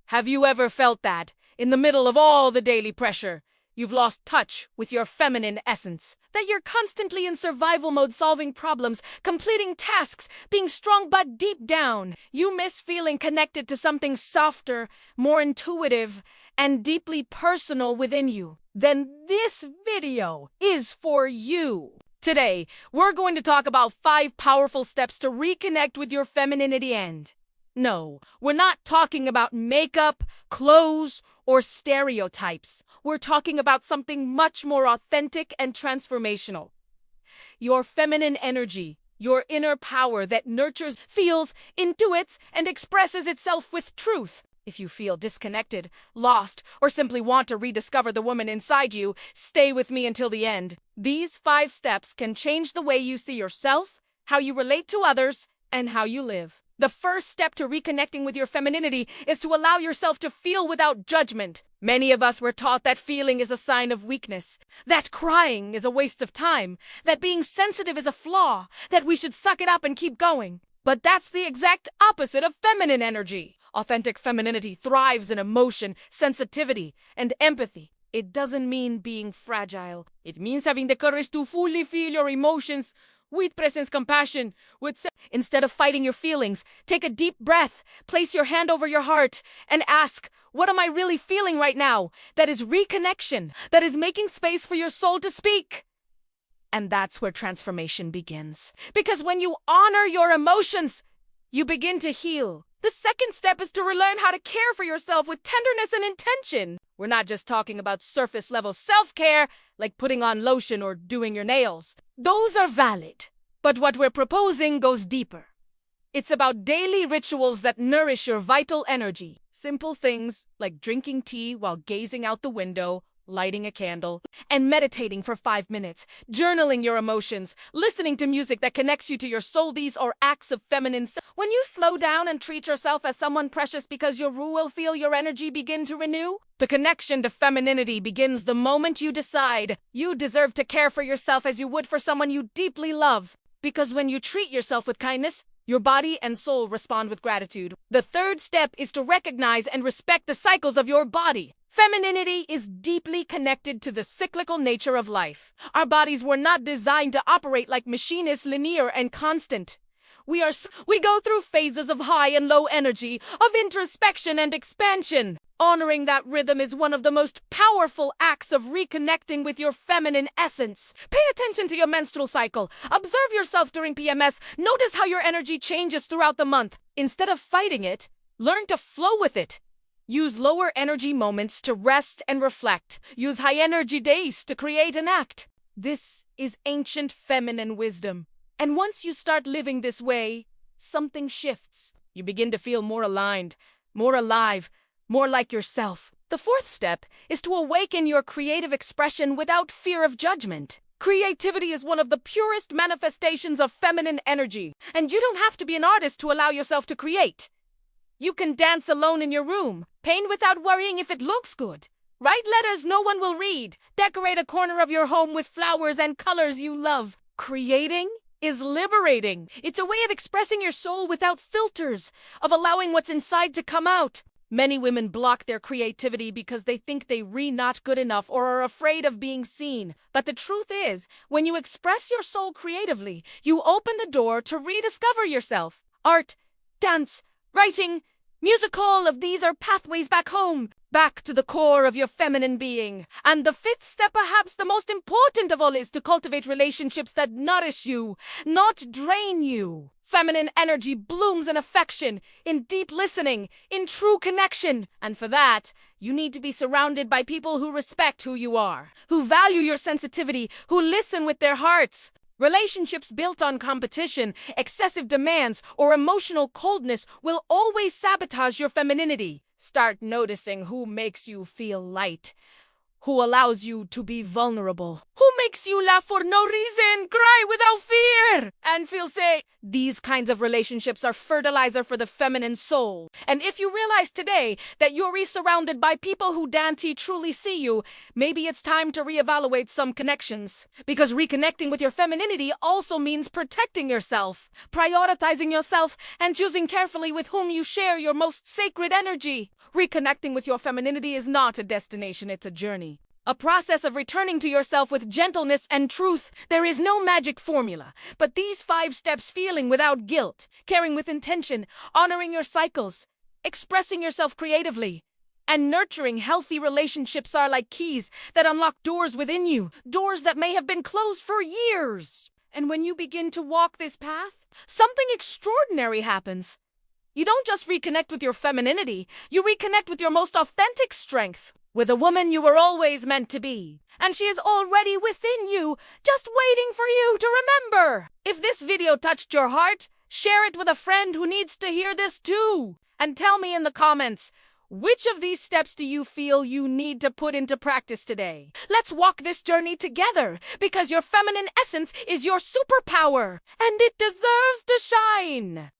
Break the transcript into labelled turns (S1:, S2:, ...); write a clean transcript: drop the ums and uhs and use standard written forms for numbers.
S1: Have you ever felt that, in the middle of all the daily pressure, you've lost touch with your feminine essence? That you're constantly in survival mode, solving problems, completing tasks, being strong, but deep down, you miss feeling connected to something softer, more intuitive, and deeply personal within you? Then this video is for you. Today, we're going to talk about 5 powerful steps to reconnect with your femininity. And no, we're not talking about makeup, clothes, or stereotypes. We're talking about something much more authentic and transformational. Your feminine energy, your inner power that nurtures, feels, intuits, and expresses itself with truth. If you feel disconnected, lost, or simply want to rediscover the woman inside you, stay with me until the end. These 5 steps can change the way you see yourself, how you relate to others, and how you live. The first step to reconnecting with your femininity is to allow yourself to feel without judgment. Many of us were taught that feeling is a sign of weakness, that crying is a waste of time, that being sensitive is a flaw, that we should suck it up and keep going. But that's the exact opposite of feminine energy. Authentic femininity thrives in emotion, sensitivity, and empathy. It doesn't mean being fragile. It means having the courage to fully feel your emotions with presence, compassion, instead of fighting your feelings. Take a deep breath, place your hand over your heart, and ask, what am I really feeling right now? That is reconnection. That is making space for your soul to speak. And that's where transformation begins. Because when you honor your emotions, you begin to heal. The second step is to relearn how to care for yourself with tenderness and intention. We're not just talking about surface-level self-care, like putting on lotion or doing your nails. Those are valid. But what we're proposing goes deeper. It's about daily rituals that nourish your vital energy. Simple things like drinking tea while gazing out the window, lighting a candle, and meditating for 5 minutes, journaling your emotions, listening to music that connects you to your soul. These are acts of feminine. When you slow down and treat yourself as someone precious, because you will feel your energy begin to renew. The connection to femininity begins the moment you decide you deserve to care for yourself as you would for someone you deeply love. Because when you treat yourself with kindness, your body and soul respond with gratitude. The third step is to recognize and respect the cycles of your body. Femininity is deeply connected to the cyclical nature of life. Our bodies were not designed to operate like machines, linear and constant. We go through phases of high and low energy, of introspection and expansion. Honoring that rhythm is one of the most powerful acts of reconnecting with your feminine essence. Pay attention to your menstrual cycle. Observe yourself during PMS. Notice how your energy changes throughout the month. Instead of fighting it, learn to flow with it. Use lower energy moments to rest and reflect. Use high energy days to create and act. This is ancient feminine wisdom. And once you start living this way, something shifts. You begin to feel more aligned, more alive, more like yourself. The fourth step is to awaken your creative expression without fear of judgment. Creativity is one of the purest manifestations of feminine energy, and you don't have to be an artist to allow yourself to create. You can dance alone in your room, paint without worrying if it looks good, write letters no one will read, decorate a corner of your home with flowers and colors you love. Creating is liberating. It's a way of expressing your soul without filters, of allowing what's inside to come out. Many women block their creativity because they think they're not good enough or are afraid of being seen. But the truth is, when you express your soul creatively, you open the door to rediscover yourself. Art, dance, writing, music, all of these are pathways back home, back to the core of your feminine being. And the fifth step, perhaps the most important of all, is to cultivate relationships that nourish you, not drain you. Feminine energy blooms in affection, in deep listening, in true connection. And for that, you need to be surrounded by people who respect who you are, who value your sensitivity, who listen with their hearts. Relationships built on competition, excessive demands, or emotional coldness will always sabotage your femininity. Start noticing who makes you feel light, who allows you to be vulnerable, who makes you laugh for no reason, cry without fear, and feel safe. These kinds of relationships are fertilizer for the feminine soul. And if you realize today that you're surrounded by people who don't truly see you, maybe it's time to reevaluate some connections. Because reconnecting with your femininity also means protecting yourself, prioritizing yourself, and choosing carefully with whom you share your most sacred energy. Reconnecting with your femininity is not a destination, it's a journey. A process of returning to yourself with gentleness and truth. There is no magic formula, but these 5 steps: feeling without guilt, caring with intention, honoring your cycles, expressing yourself creatively, and nurturing healthy relationships are like keys that unlock doors within you, doors that may have been closed for years. And when you begin to walk this path, something extraordinary happens. You don't just reconnect with your femininity, you reconnect with your most authentic strength, with a woman you were always meant to be. And she is already within you, just waiting for you to remember. If this video touched your heart, share it with a friend who needs to hear this too. And tell me in the comments, which of these steps do you feel you need to put into practice today? Let's walk this journey together, because your feminine essence is your superpower, and it deserves to shine.